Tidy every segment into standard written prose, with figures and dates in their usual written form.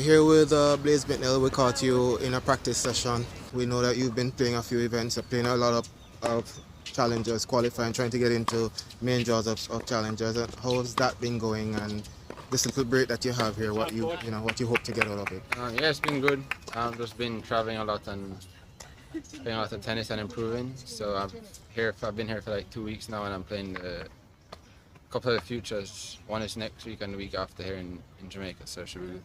Here with Blaise Bicknell, we caught you in a practice session. We know that you've been playing a few events, playing a lot of challengers, qualifying, trying to get into main draws of challengers. And how's that been going? And this little break that you have here, what you hope to get out of it? Yeah, it's been good. I've just been traveling a lot and playing a lot of tennis and improving. So I've been here for like 2 weeks now, and I'm playing a couple of the futures. One is next week and the week after here in Jamaica. So it should be good.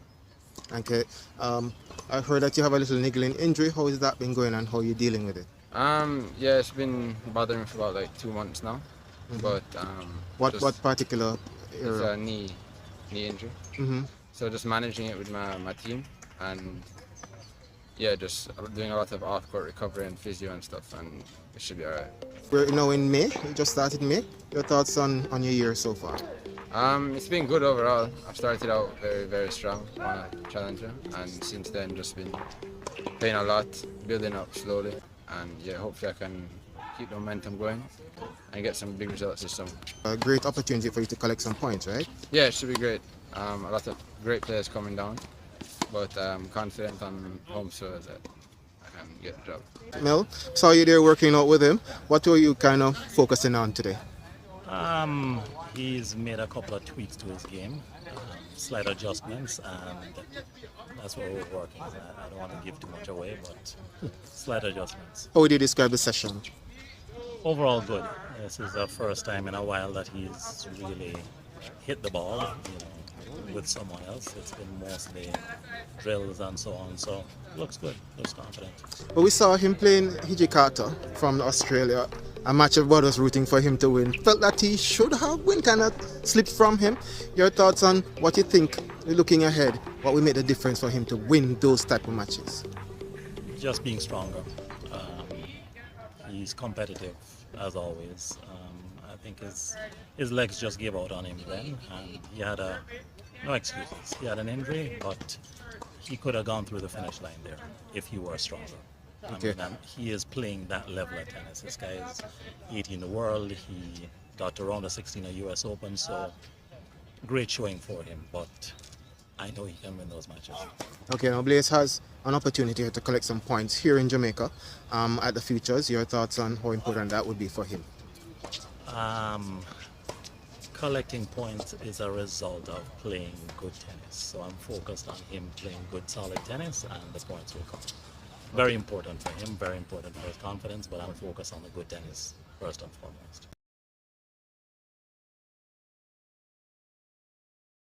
Okay. I've heard that you have a little niggling injury. How has that been going and how are you dealing with it? Yeah, it's been bothering me for about like 2 months now. But What particular it's area? a knee injury. Mm-hmm. So just managing it with my team, and yeah, just doing a lot of off-court recovery and physio and stuff, and it should be alright. We're now in May. You just started May. Your thoughts on your year so far? It's been good overall. I've started out very, very strong on a challenger, and since then just been playing a lot, building up slowly, and yeah, hopefully I can keep the momentum going and get some big results this summer. A great opportunity for you to collect some points, right? Yeah, it should be great. A lot of great players coming down, but I'm confident on home soil that I can get the job. Mel, saw you there working out with him. What were you kind of focusing on today? He's made a couple of tweaks to his game, slight adjustments, and that's what we're working on. I don't want to give too much away, but slight adjustments. How would you describe the session? Overall good. This is the first time in a while that he's really hit the ball, with someone else. It's been mostly drills and so on, so looks good, looks confident. But we saw him playing Carter from Australia, a match everybody was rooting for him to win. Felt that he should have win, kind of slipped from him. Your thoughts on what you think, looking ahead, what will make the difference for him to win those type of matches? Just being stronger. He's competitive as always. I think his legs just gave out on him then, and he had no excuses. He had an injury, but he could have gone through the finish line there if he were stronger. Okay. I mean, he is playing that level of tennis. This guy is 18 in the world. He got to round of 16 at US Open, so great showing for him. But I know he can win those matches. Okay, now Blaise has an opportunity to collect some points here in Jamaica at the Futures. Your thoughts on how important that would be for him? Collecting points is a result of playing good tennis. So I'm focused on him playing good, solid tennis, and the points will come. Very important for him, very important for his confidence, but I'm focused on the good tennis first and foremost.